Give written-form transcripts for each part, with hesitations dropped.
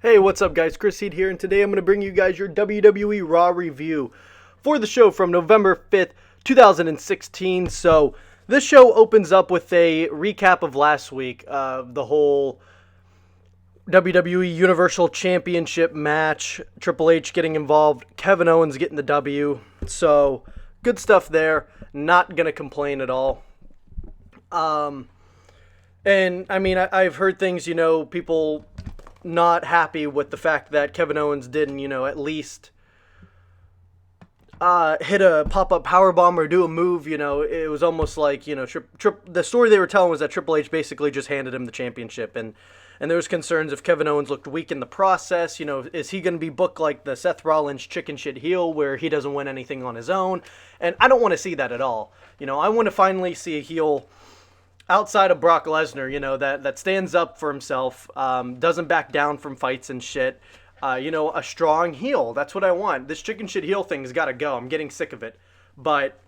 Hey, what's up guys? Chris Seed here, and today I'm going to bring you guys your WWE Raw review for the show from November 5th, 2016. So, this show opens up with a recap of last week, the whole WWE Universal Championship match, Triple H getting involved, Kevin Owens getting the W. So, good stuff there. Not going to complain at all. And I mean, I've heard things, people not happy with the fact that Kevin Owens didn't, at least hit a pop-up powerbomb or do a move. It was almost like, the story they were telling was that Triple H basically just handed him the championship, and there was concerns if Kevin Owens looked weak in the process. Is he going to be booked like the Seth Rollins chicken shit heel where he doesn't win anything on his own? And I don't want to see that at all. I want to finally see a heel outside of Brock Lesnar, that stands up for himself, doesn't back down from fights and shit. A strong heel. That's what I want. This chicken shit heel thing's got to go. I'm getting sick of it. But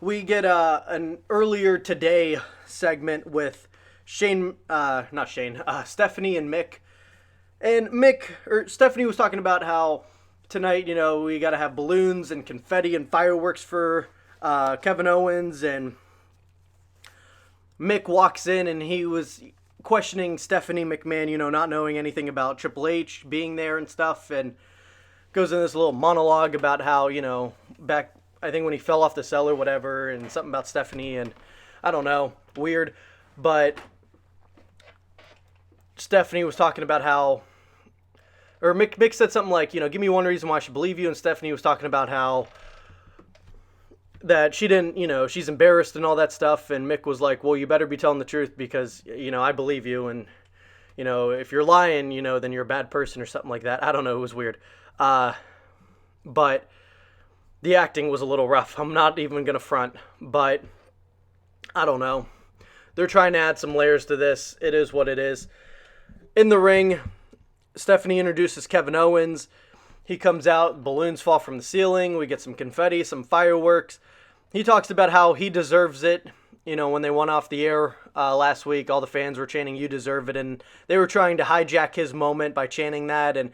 we get an earlier today segment with Stephanie and Mick. And Stephanie was talking about how tonight, we got to have balloons and confetti and fireworks for Kevin Owens, and Mick walks in and he was questioning Stephanie McMahon, not knowing anything about Triple H being there and stuff, and goes in this little monologue about how, back, I think when he fell off the cell or whatever, and something about Stephanie, and I don't know, weird, but Stephanie was talking about how, or Mick said something like, give me one reason why I should believe you, and Stephanie was talking about how that she didn't, she's embarrassed and all that stuff, and Mick was like, well, you better be telling the truth because, I believe you, and, if you're lying, then you're a bad person or something like that. I don't know, it was weird. But the acting was a little rough. I'm not even going to front, but I don't know. They're trying to add some layers to this. It is what it is. In the ring, Stephanie introduces Kevin Owens. He comes out, balloons fall from the ceiling, we get some confetti, some fireworks. He talks about how he deserves it. When they went off the air last week, all the fans were chanting, "You deserve it," and they were trying to hijack his moment by chanting that, and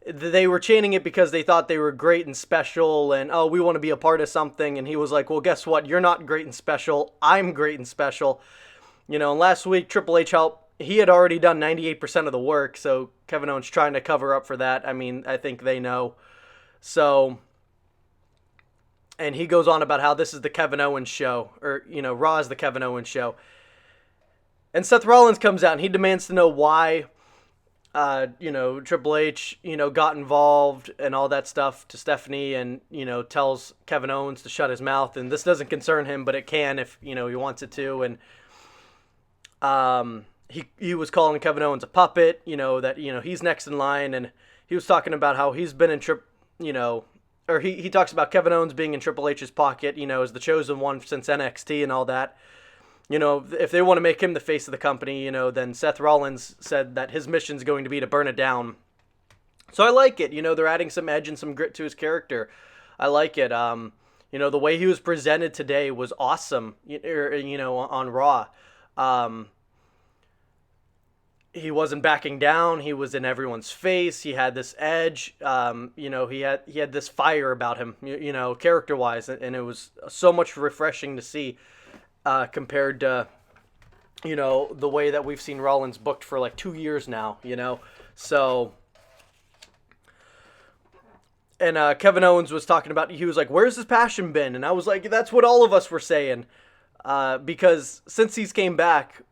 they were chanting it because they thought they were great and special, and, oh, we want to be a part of something, and he was like, well, guess what? You're not great and special. I'm great and special. And last week, Triple H he had already done 98% of the work, so Kevin Owens trying to cover up for that. I mean, I think they know. So, and he goes on about how this is the Kevin Owens show, or, Raw is the Kevin Owens show. And Seth Rollins comes out and he demands to know why, Triple H, got involved and all that stuff to Stephanie, and, tells Kevin Owens to shut his mouth. And this doesn't concern him, but it can if, he wants it to. And, He was calling Kevin Owens a puppet, that, he's next in line, and he was talking about how he's been in he talks about Kevin Owens being in Triple H's pocket, as the chosen one since NXT and all that. If they want to make him the face of the company, then Seth Rollins said that his mission's going to be to burn it down. So I like it, they're adding some edge and some grit to his character. I like it. The way he was presented today was awesome, on Raw. He wasn't backing down. He was in everyone's face. He had this edge. He had this fire about him, character-wise, and it was so much refreshing to see compared to, the way that we've seen Rollins booked for like 2 years now, So, and Kevin Owens was talking about, he was like, where's his passion been? And I was like, that's what all of us were saying, because since he's came back,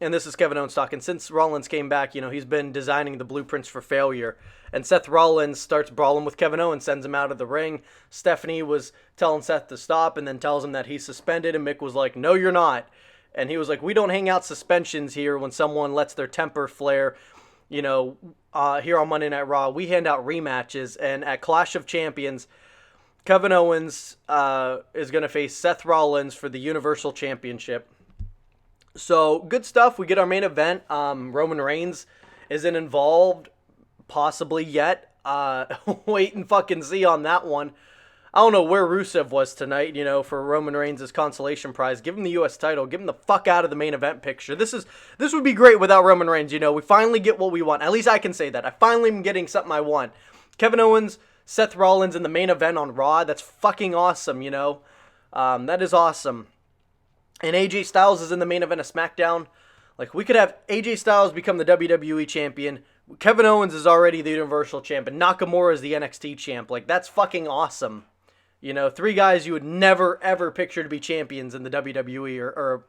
and this is Kevin Owens talking, since Rollins came back, he's been designing the blueprints for failure. And Seth Rollins starts brawling with Kevin Owens, sends him out of the ring. Stephanie was telling Seth to stop and then tells him that he's suspended. And Mick was like, no, you're not. And he was like, we don't hang out suspensions here when someone lets their temper flare, here on Monday Night Raw. We hand out rematches. And at Clash of Champions, Kevin Owens is going to face Seth Rollins for the Universal Championship. So, good stuff. We get our main event. Roman Reigns isn't involved, possibly yet. Wait and fucking see on that one. I don't know where Rusev was tonight, for Roman Reigns' consolation prize. Give him the U.S. title. Give him the fuck out of the main event picture. This would be great without Roman Reigns, We finally get what we want. At least I can say that. I finally am getting something I want. Kevin Owens, Seth Rollins in the main event on Raw. That's fucking awesome, That is awesome. And AJ Styles is in the main event of SmackDown. Like, we could have AJ Styles become the WWE champion. Kevin Owens is already the Universal champion. Nakamura is the NXT champ. Like, that's fucking awesome. 3 guys you would never, ever picture to be champions in the WWE or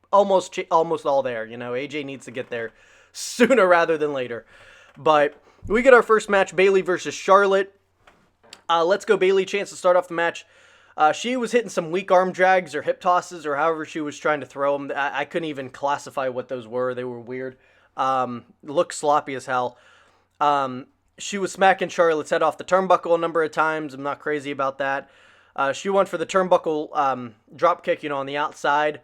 almost all there. AJ needs to get there sooner rather than later. But we get our first match, Bayley versus Charlotte. Let's go Bayley. Chance to start off the match. She was hitting some weak arm drags or hip tosses or however she was trying to throw them. I couldn't even classify what those were. They were weird. Looked sloppy as hell. She was smacking Charlotte's head off the turnbuckle a number of times. I'm not crazy about that. She went for the turnbuckle drop kick, on the outside,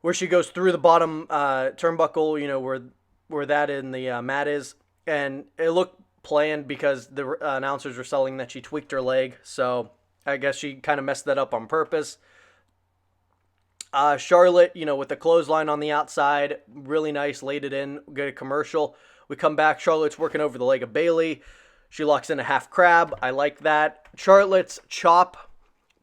where she goes through the bottom turnbuckle, where that in the mat is. And it looked planned because the announcers were selling that she tweaked her leg. So I guess she kind of messed that up on purpose. Charlotte, with the clothesline on the outside, really nice, laid it in, get a commercial. We come back, Charlotte's working over the leg of Bayley. She locks in a half crab. I like that. Charlotte's chop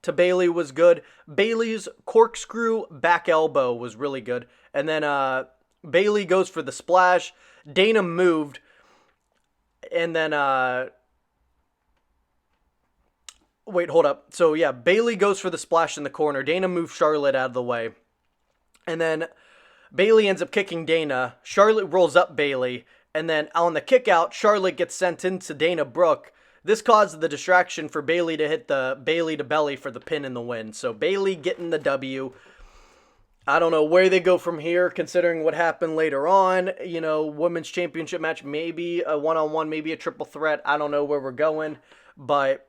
to Bayley was good. Bayley's corkscrew back elbow was really good. And then Bayley goes for the splash. Dana moved. And then wait, hold up. So, yeah, Bayley goes for the splash in the corner. Dana moves Charlotte out of the way. And then Bayley ends up kicking Dana. Charlotte rolls up Bayley. And then on the kick out, Charlotte gets sent into Dana Brooke. This caused the distraction for Bayley to hit the Bayley to belly for the pin and the win. So Bayley getting the W. I don't know where they go from here, considering what happened later on. Women's championship match, maybe a one-on-one, maybe a triple threat. I don't know where we're going. But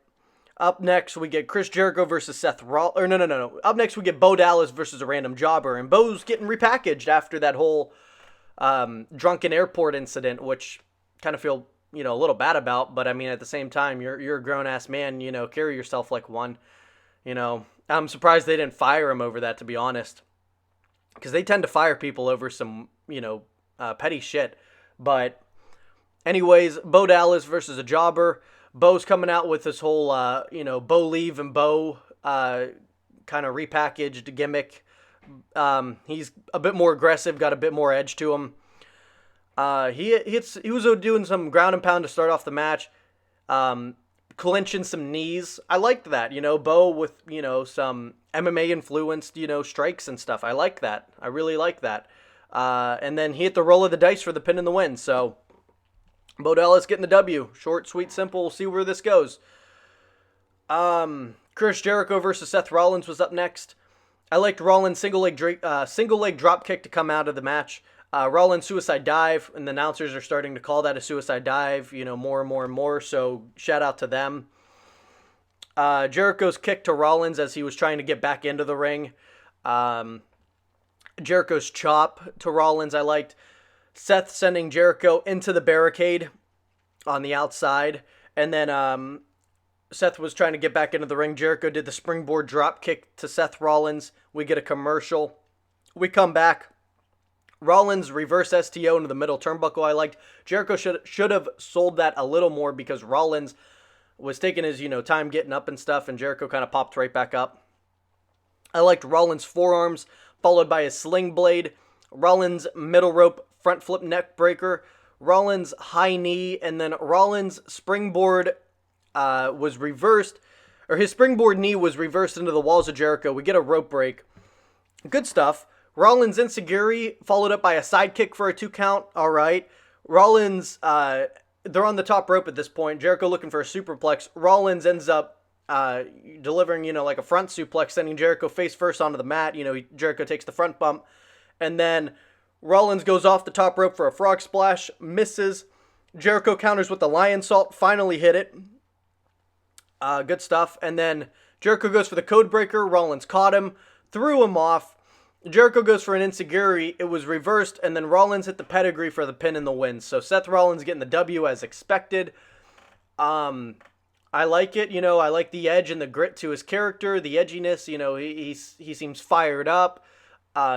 up next, we get Chris Jericho versus Seth Rollins. Or no. Up next, we get Bo Dallas versus a random jobber. And Bo's getting repackaged after that whole drunken airport incident, which kind of feel, a little bad about. But, I mean, at the same time, you're a grown-ass man, carry yourself like one. I'm surprised they didn't fire him over that, to be honest. Because they tend to fire people over some, petty shit. But, anyways, Bo Dallas versus a jobber. Bo's coming out with this whole, Bo leave and Bo kind of repackaged gimmick. He's a bit more aggressive, got a bit more edge to him. He was doing some ground and pound to start off the match, clinching some knees. I liked that, Bo with, some MMA influenced, strikes and stuff. I like that. I really like that. And then he hit the roll of the dice for the pin and the win. So Bo Dallas getting the W. Short, sweet, simple. We'll see where this goes. Chris Jericho versus Seth Rollins was up next. I liked Rollins' single leg drop kick to come out of the match. Rollins' suicide dive, and the announcers are starting to call that a suicide dive, more and more and more. So shout out to them. Jericho's kick to Rollins as he was trying to get back into the ring. Jericho's chop to Rollins I liked. Seth sending Jericho into the barricade on the outside. And then Seth was trying to get back into the ring. Jericho did the springboard drop kick to Seth Rollins. We get a commercial. We come back. Rollins reverse STO into the middle turnbuckle I liked. Jericho should have sold that a little more because Rollins was taking his, time getting up and stuff, and Jericho kind of popped right back up. I liked Rollins' forearms, followed by a sling blade. Rollins' middle rope front flip neck breaker. Rollins' high knee, and then Rollins' springboard was reversed, or his springboard knee was reversed into the walls of Jericho. We get a rope break. Good stuff. Rollins' enziguri followed up by a side kick for a 2 count. All right. Rollins, they're on the top rope at this point. Jericho looking for a superplex. Rollins ends up delivering, like a front suplex, sending Jericho face first onto the mat. Jericho takes the front bump. And then Rollins goes off the top rope for a frog splash, misses. Jericho counters with the lion salt, finally hit it. Good stuff. And then Jericho goes for the code breaker. Rollins caught him, threw him off. Jericho goes for an enziguri. It was reversed, and then Rollins hit the pedigree for the pin and the win. So Seth Rollins getting the W as expected. I I like it. I like the edge and the grit to his character, the edginess. He seems fired up.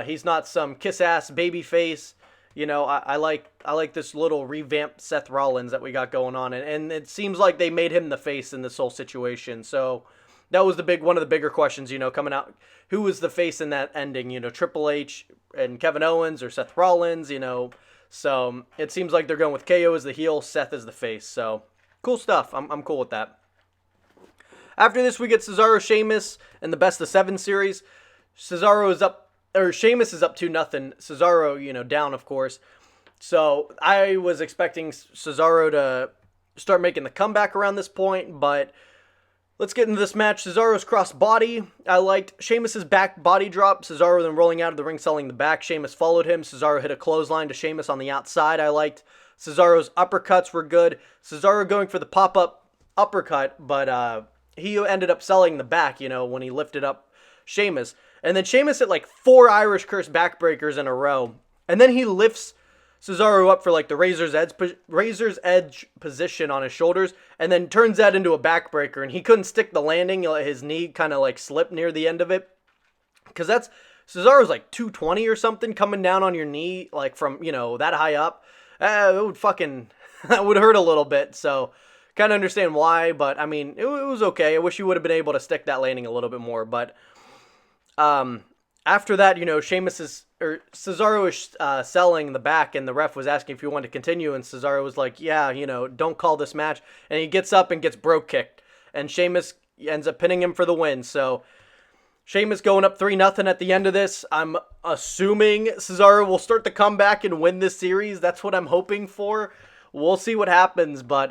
He's not some kiss ass baby face. I like this little revamped Seth Rollins that we got going on, and it seems like they made him the face in this whole situation. So that was one of the bigger questions, coming out. Who was the face in that ending? Triple H and Kevin Owens or Seth Rollins? So it seems like they're going with KO as the heel, Seth as the face. So cool stuff. I'm cool with that. After this, we get Cesaro, Sheamus, and the Best of 7 series. Sheamus is up 2-0. Cesaro, down, of course. So I was expecting Cesaro to start making the comeback around this point, but let's get into this match. Cesaro's cross body. I liked Sheamus's back body drop. Cesaro then rolling out of the ring, selling the back. Sheamus followed him. Cesaro hit a clothesline to Sheamus on the outside. I liked Cesaro's uppercuts were good. Cesaro going for the pop-up uppercut, but he ended up selling the back, when he lifted up Sheamus. And then Sheamus hit like 4 Irish Curse backbreakers in a row. And then he lifts Cesaro up for like the Razor's Edge position on his shoulders, and then turns that into a backbreaker. And he couldn't stick the landing. His knee kind of like slipped near the end of it. Because Cesaro's like 220 or something coming down on your knee, like from, that high up. It would that would hurt a little bit. So kind of understand why, but I mean, it was okay. I wish he would have been able to stick that landing a little bit more, but after that, Cesaro is selling the back, and the ref was asking if he wanted to continue, and Cesaro was like, yeah, don't call this match, and he gets up and gets broke kicked, and Sheamus ends up pinning him for the win. So Sheamus going up 3-0 at the end of this. I'm assuming Cesaro will start the comeback and win this series. That's what I'm hoping for. We'll see what happens, but,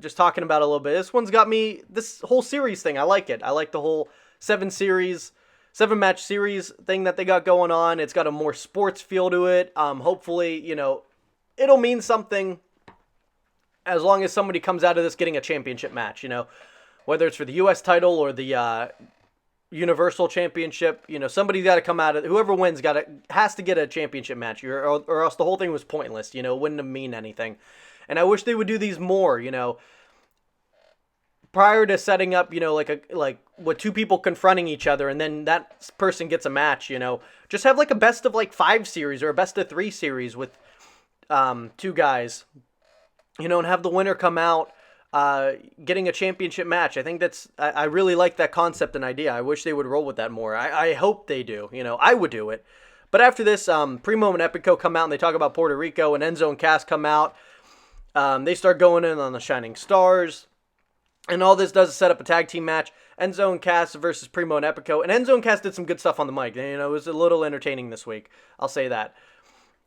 just talking about it a little bit. This one's got me, this whole series thing, I like it. I like the whole 7-match series thing that they got going on. It's got a more sports feel to it. Hopefully, it'll mean something as long as somebody comes out of this getting a championship match, whether it's for the U.S. title or the Universal Championship. Somebody's got to come out of, whoever wins has to get a championship match, or else the whole thing was pointless. Wouldn't have mean anything. And I wish they would do these more. Prior to setting up, like with 2 people confronting each other, and then that person gets a match. Just have like a best of 5 series or a best of 3 series with 2 guys. And have the winner come out getting a championship match. I think I really like that concept and idea. I wish they would roll with that more. I hope they do. I would do it. But after this, Primo and Epico come out and they talk about Puerto Rico, and Enzo and Cass come out. They start going in on the Shining Stars. And all this does is set up a tag team match. Enzo and Cass versus Primo and Epico. And Enzo and Cass did some good stuff on the mic. It was a little entertaining this week. I'll say that.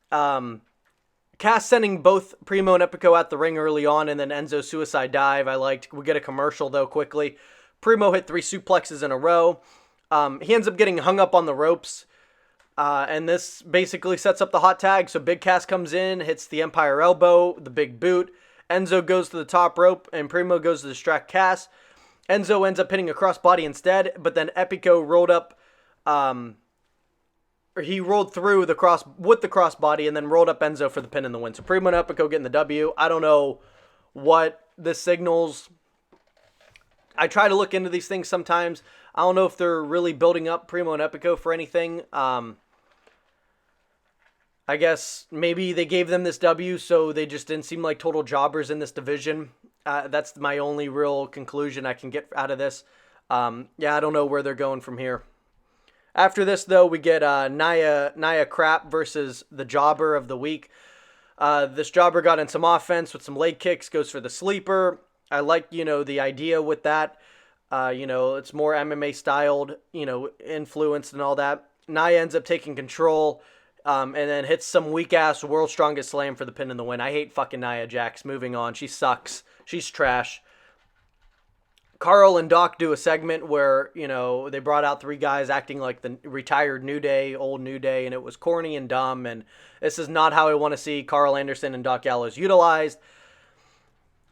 Cass sending both Primo and Epico out the ring early on, and then Enzo's suicide dive. I liked. We get a commercial, though, quickly. Primo hit 3 suplexes in a row. He ends up getting hung up on the ropes. And this basically sets up the hot tag. So Big Cass comes in, hits the Empire Elbow, the big boot. Enzo goes to the top rope, and Primo goes to distract Cass. Enzo ends up hitting a crossbody instead, but then Epico rolled up, he rolled through the crossbody and then rolled up Enzo for the pin and the win. So Primo and Epico getting the W. I don't know what this signals. I try to look into these things sometimes. I don't know if they're really building up Primo and Epico for anything. I guess maybe they gave them this W so they just didn't seem like total jobbers in this division. That's my only real conclusion I can get out of this. I don't know where they're going from here. After this, though, we get Nia Crap versus the Jobber of the week. This Jobber got in some offense with some leg kicks, goes for the sleeper. I like, the idea with that. It's more MMA styled, influenced and all that. Nia ends up taking control. And then hits some weak-ass World's Strongest Slam for the pin and the win. I hate fucking Nia Jax. Moving on. She sucks. She's trash. Carl and Doc do a segment where, they brought out 3 guys acting like the retired New Day, old New Day, and it was corny and dumb, and this is not how I want to see Carl Anderson and Doc Gallows utilized.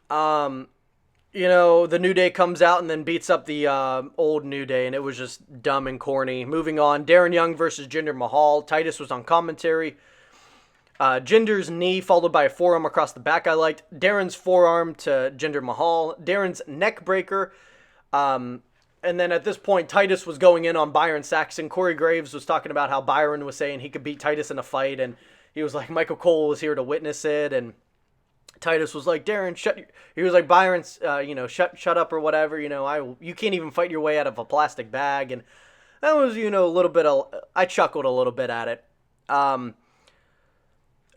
The New Day comes out and then beats up the old New Day, and it was just dumb and corny. Moving on, Darren Young versus Jinder Mahal. Titus was on commentary. Jinder's knee followed by a forearm across the back I liked. Darren's forearm to Jinder Mahal. Darren's neck breaker. And then at this point, Titus was going in on Byron Saxton. Corey Graves was talking about how Byron was saying he could beat Titus in a fight, and he was like, Michael Cole was here to witness it, and Titus was like, Darren, he was like, Byron, shut up or whatever, you can't even fight your way out of a plastic bag, and that was, a little bit I chuckled a little bit at it.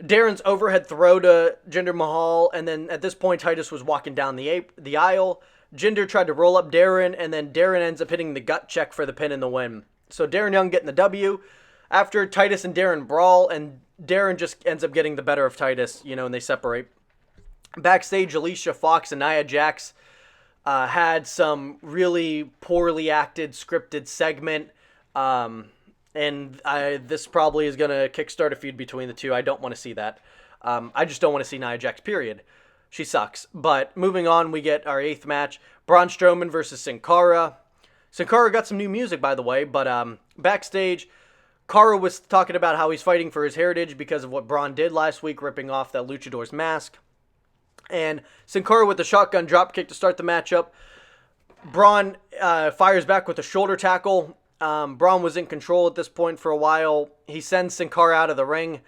Darren's overhead throw to Jinder Mahal, and then at this point, Titus was walking down the aisle. Jinder tried to roll up Darren, and then Darren ends up hitting the gut check for the pin and the win. So Darren Young getting the W. After Titus and Darren brawl, and Darren just ends up getting the better of Titus, and they separate. Backstage, Alicia Fox and Nia Jax had some really poorly acted, scripted segment. And this probably is going to kickstart a feud between the two. I don't want to see that. I just don't want to see Nia Jax, period. She sucks. But moving on, we get our 8th match. Braun Strowman versus Sin Cara. Sin Cara got some new music, by the way. But backstage, Cara was talking about how he's fighting for his heritage because of what Braun did last week, ripping off that luchador's mask. And Sin Cara with the shotgun dropkick to start the matchup. Braun fires back with a shoulder tackle. Braun was in control at this point for a while. He sends Sin Cara out of the ring.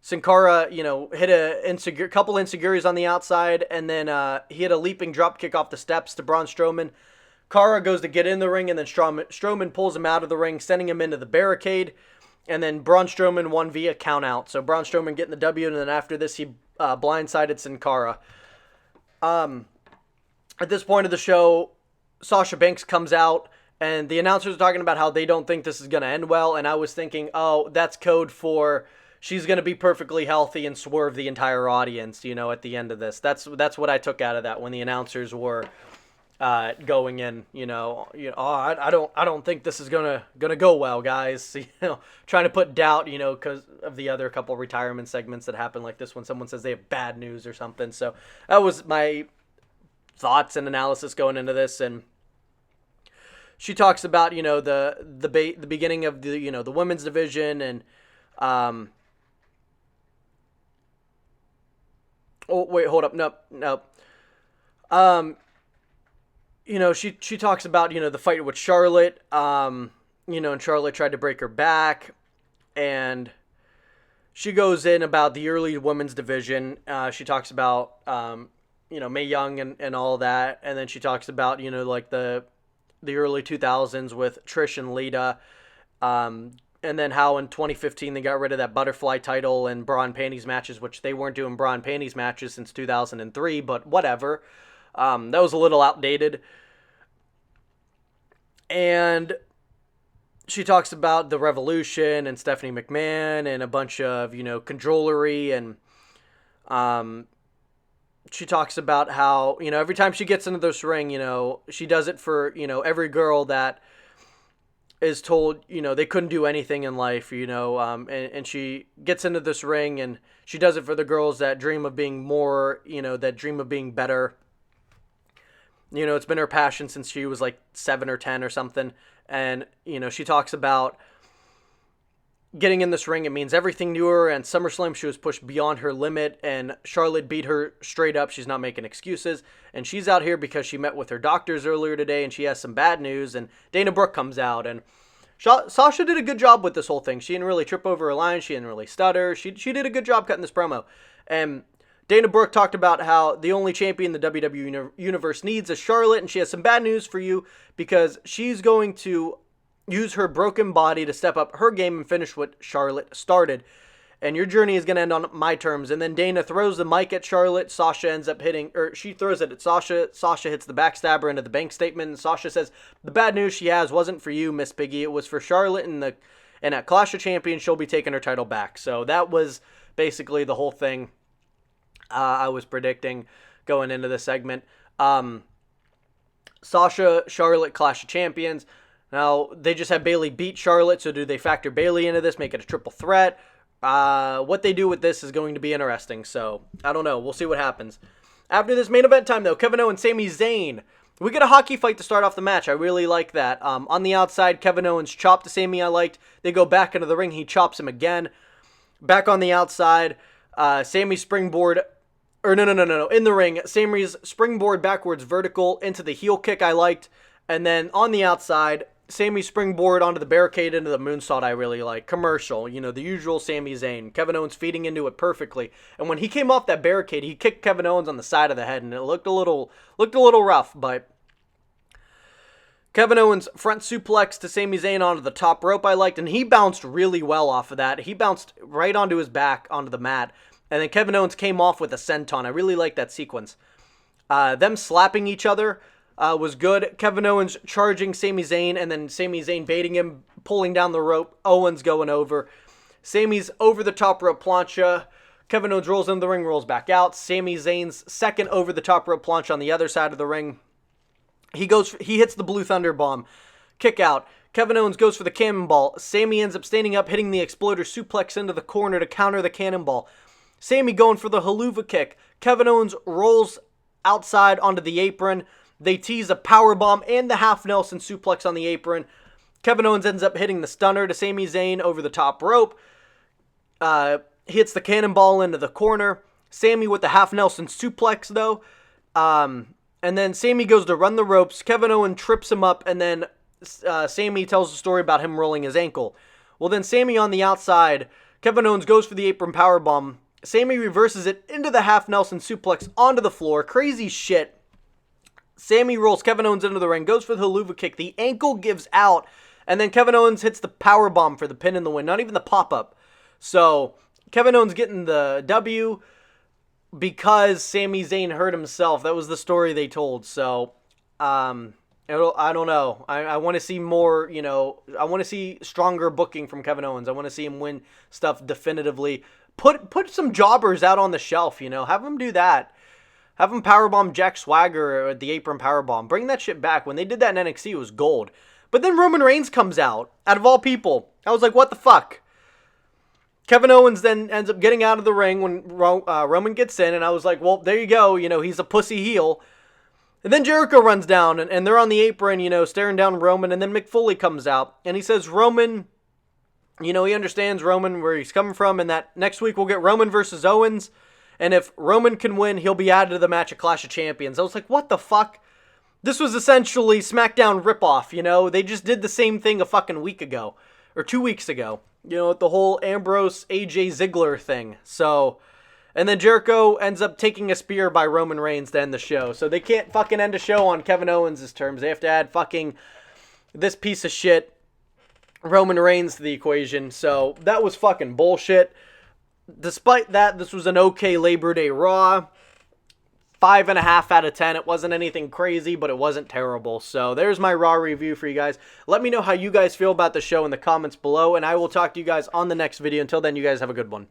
Sin Cara, hit a couple insecurities on the outside, and then he hit a leaping dropkick off the steps to Braun Strowman. Cara goes to get in the ring, and then Strowman pulls him out of the ring, sending him into the barricade. And then Braun Strowman won via countout. So Braun Strowman getting the W, and then after this, he blindsided Sin Cara. At this point of the show, Sasha Banks comes out, and the announcers are talking about how they don't think this is going to end well. And I was thinking, oh, that's code for she's going to be perfectly healthy and swerve the entire audience, at the end of this. That's what I took out of that when the announcers were going in, I don't think this is gonna go well, guys. Trying to put doubt, because of the other couple retirement segments that happen like this when someone says they have bad news or something. So that was my thoughts and analysis going into this. And she talks about, the beginning of the, the women's division, and oh wait, hold up, no. She talks about, the fight with Charlotte, and Charlotte tried to break her back, and she goes in about the early women's division. She talks about, Mae Young and all that, and then she talks about, like the early 2000s with Trish and Lita, and then how in 2015 they got rid of that butterfly title and bra and panties matches, which they weren't doing bra and panties matches since 2003, but whatever. That was a little outdated. And she talks about the Revolution and Stephanie McMahon and a bunch of, cajolery. And she talks about how, every time she gets into this ring, she does it for, every girl that is told, they couldn't do anything in life, and she gets into this ring and she does it for the girls that dream of being more, that dream of being better. It's been her passion since she was like 7 or 10 or something. And, she talks about getting in this ring. It means everything to her. And SummerSlam, she was pushed beyond her limit. And Charlotte beat her straight up. She's not making excuses. And she's out here because she met with her doctors earlier today and she has some bad news. And Dana Brooke comes out. And Sasha did a good job with this whole thing. She didn't really trip over her lines. She didn't really stutter. She did a good job cutting this promo. And Dana Brooke talked about how the only champion the WWE Universe needs is Charlotte, and she has some bad news for you because she's going to use her broken body to step up her game and finish what Charlotte started. And your journey is going to end on my terms. And then Dana throws the mic at Charlotte. Sasha ends up she throws it at Sasha. Sasha hits the backstabber into the bank statement. And Sasha says, the bad news she has wasn't for you, Miss Piggy. It was for Charlotte, and at Clash of Champions, she'll be taking her title back. So that was basically the whole thing. I was predicting going into the segment. Sasha, Charlotte, Clash of Champions. Now, they just had Bayley beat Charlotte, so do they factor Bayley into this, make it a triple threat? What they do with this is going to be interesting, so I don't know. We'll see what happens. After this main event time, though, Kevin Owens, Sami Zayn. We get a hockey fight to start off the match. I really like that. On the outside, Kevin Owens chopped to Sami. I liked. They go back into the ring. He chops him again. Back on the outside, Sami springboard, or no. In the ring, Sami's springboard backwards vertical into the heel kick I liked. And then on the outside, Sami springboard onto the barricade into the moonsault I really like. Commercial, the usual Sami Zayn. Kevin Owens feeding into it perfectly. And when he came off that barricade, he kicked Kevin Owens on the side of the head, and it looked a little rough, but Kevin Owens front suplex to Sami Zayn onto the top rope I liked, and he bounced really well off of that. He bounced right onto his back onto the mat, and then Kevin Owens came off with a senton. I really liked that sequence. Them slapping each other was good. Kevin Owens charging Sami Zayn, and then Sami Zayn baiting him, pulling down the rope. Owens going over. Sami's over the top rope plancha. Kevin Owens rolls into the ring, rolls back out. Sami Zayn's second over the top rope plancha on the other side of the ring. He hits the Blue Thunder Bomb. Kick out. Kevin Owens goes for the cannonball. Sami ends up standing up, hitting the exploder suplex into the corner to counter the cannonball. Sami going for the haluva kick. Kevin Owens rolls outside onto the apron. They tease a powerbomb and the half Nelson suplex on the apron. Kevin Owens ends up hitting the stunner to Sami Zayn over the top rope. Hits the cannonball into the corner. Sami with the half Nelson suplex though. And then Sami goes to run the ropes. Kevin Owens trips him up, and then Sami tells a story about him rolling his ankle. Well, then Sami on the outside, Kevin Owens goes for the apron powerbomb. Sami reverses it into the half Nelson suplex onto the floor. Crazy shit. Sami rolls Kevin Owens into the ring, goes for the haluva kick. The ankle gives out, and then Kevin Owens hits the powerbomb for the pin in the win. Not even the pop-up. So Kevin Owens getting the W because Sami Zayn hurt himself. That was the story they told. So, I don't know. I want to see more, I want to see stronger booking from Kevin Owens. I want to see him win stuff definitively. Put some jobbers out on the shelf, Have him do that. Have him powerbomb Jack Swagger at the apron powerbomb. Bring that shit back. When they did that in NXT, it was gold. But then Roman Reigns comes out of all people. I was like, what the fuck? Kevin Owens then ends up getting out of the ring when Roman gets in, and I was like, well, there you go, he's a pussy heel. And then Jericho runs down, and they're on the apron, staring down Roman, and then Mick Foley comes out, and he says Roman, he understands Roman, where he's coming from, and that next week we'll get Roman versus Owens, and if Roman can win, he'll be added to the match at Clash of Champions. I was like, what the fuck? This was essentially SmackDown ripoff, They just did the same thing a fucking week ago, or 2 weeks ago. The whole Ambrose AJ Ziggler thing. So, and then Jericho ends up taking a spear by Roman Reigns to end the show. So they can't fucking end a show on Kevin Owens' terms. They have to add fucking this piece of shit Roman Reigns to the equation. So that was fucking bullshit. Despite that, this was an okay Labor Day Raw. 5.5 out of 10. It wasn't anything crazy, but it wasn't terrible. So there's my Raw review for you guys. Let me know how you guys feel about the show in the comments below, and I will talk to you guys on the next video. Until then, you guys have a good one.